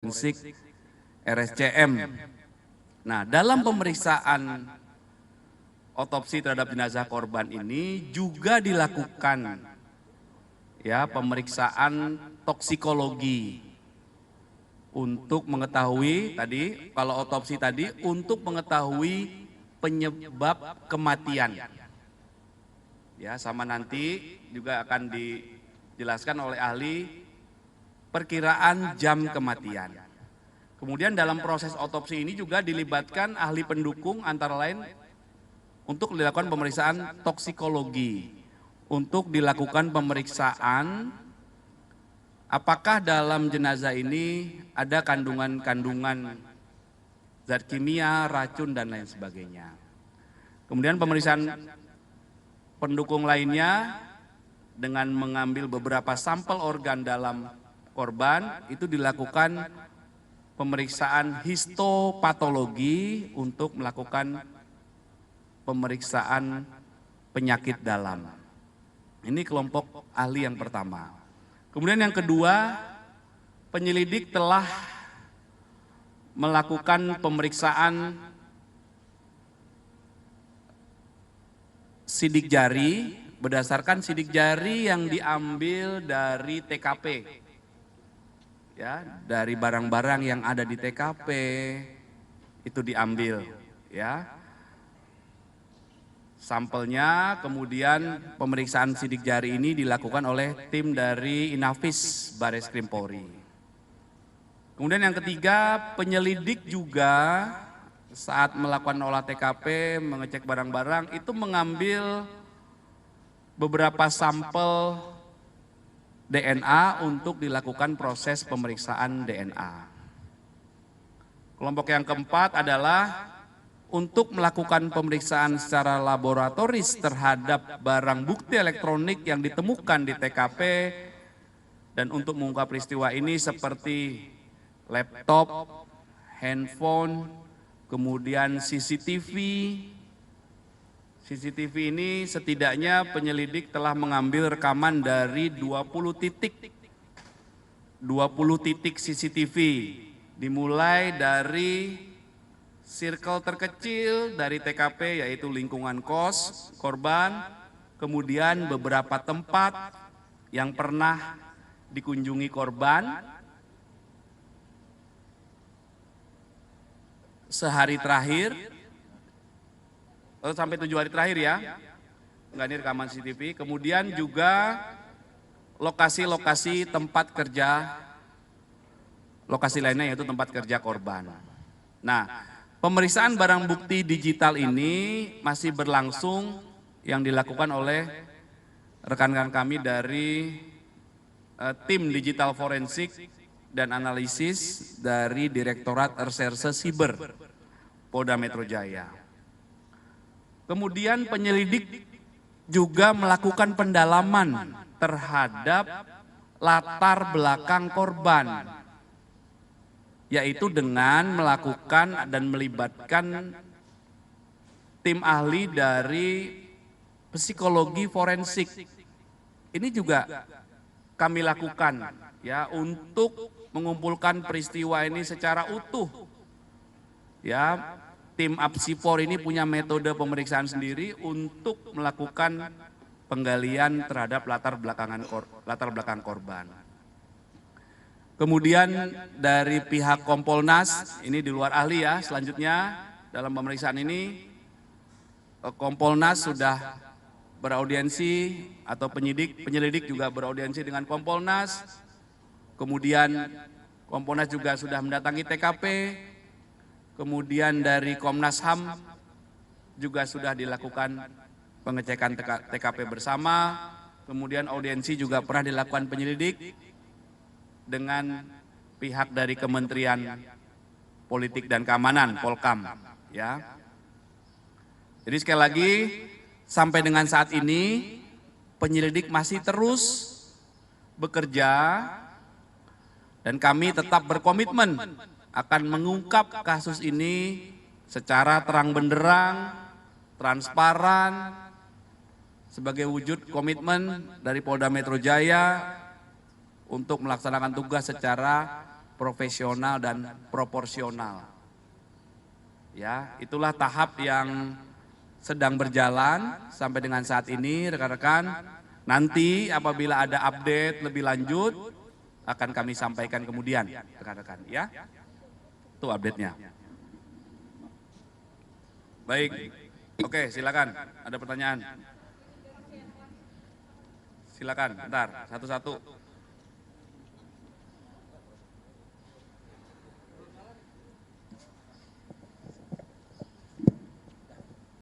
forensik RSCM. Nah, dalam pemeriksaan otopsi terhadap jenazah korban ini juga dilakukan ya pemeriksaan toksikologi untuk mengetahui tadi kalau otopsi tadi untuk mengetahui penyebab kematian. Ya, sama nanti juga akan dijelaskan oleh ahli perkiraan jam kematian. Kemudian dalam proses otopsi ini juga dilibatkan ahli pendukung antara lain untuk dilakukan pemeriksaan toksikologi, untuk dilakukan pemeriksaan apakah dalam jenazah ini ada kandungan-kandungan zat kimia, racun dan lain sebagainya. Kemudian pemeriksaan pendukung lainnya dengan mengambil beberapa sampel organ dalam korban itu dilakukan pemeriksaan histopatologi untuk melakukan pemeriksaan penyakit dalam. Ini kelompok ahli yang pertama. Kemudian yang kedua, penyelidik telah melakukan pemeriksaan sidik jari berdasarkan sidik jari yang diambil dari TKP. Ya, dari barang-barang yang ada di TKP itu diambil ya. Sampelnya, kemudian pemeriksaan sidik jari ini dilakukan oleh tim dari Inafis Bareskrim Polri. Kemudian yang ketiga, penyelidik juga saat melakukan olah TKP, mengecek barang-barang itu mengambil beberapa sampel DNA untuk dilakukan proses pemeriksaan DNA. Kelompok yang keempat adalah untuk melakukan pemeriksaan secara laboratoris terhadap barang bukti elektronik yang ditemukan di TKP dan untuk mengungkap peristiwa ini seperti laptop, handphone, kemudian CCTV. CCTV ini setidaknya penyelidik telah mengambil rekaman dari 20 titik CCTV, dimulai dari circle terkecil dari TKP yaitu lingkungan kos korban, kemudian beberapa tempat yang pernah dikunjungi korban sehari terakhir, sampai 7 hari terakhir ya, enggak ini rekaman CCTV, kemudian juga lokasi-lokasi tempat kerja, lokasi lainnya yaitu tempat kerja korban. Nah, pemeriksaan barang bukti digital ini masih berlangsung yang dilakukan oleh rekan-rekan kami dari tim digital forensik dan analisis dari Direktorat Reserse Siber Polda Metro Jaya. Kemudian penyelidik juga melakukan pendalaman terhadap latar belakang korban, yaitu dengan melakukan dan melibatkan tim ahli dari psikologi forensik. Ini juga kami lakukan ya untuk mengumpulkan peristiwa ini secara utuh. Ya, tim Apsipor ini punya metode pemeriksaan sendiri untuk melakukan penggalian terhadap latar belakang korban. Kemudian dari pihak Kompolnas, ini di luar ahli ya, selanjutnya dalam pemeriksaan ini Kompolnas sudah beraudiensi atau penyelidik juga beraudiensi dengan Kompolnas. Kemudian Kompolnas juga sudah mendatangi TKP. Kemudian dari Komnas HAM juga sudah dilakukan pengecekan TKP bersama. Kemudian audiensi juga pernah dilakukan penyelidik dengan pihak dari Kementerian Politik dan Keamanan, Polkam. Ya. Jadi sekali lagi, sampai dengan saat ini penyelidik masih terus bekerja dan kami tetap berkomitmen akan mengungkap kasus ini secara terang benderang, transparan, sebagai wujud komitmen dari Polda Metro Jaya untuk melaksanakan tugas secara profesional dan proporsional. Ya, itulah tahap yang sedang berjalan sampai dengan saat ini, rekan-rekan. Nanti apabila ada update lebih lanjut akan kami sampaikan kemudian, rekan-rekan, ya. Itu update-nya. Baik. Oke, silakan. Ada pertanyaan? Silakan, bentar, satu-satu.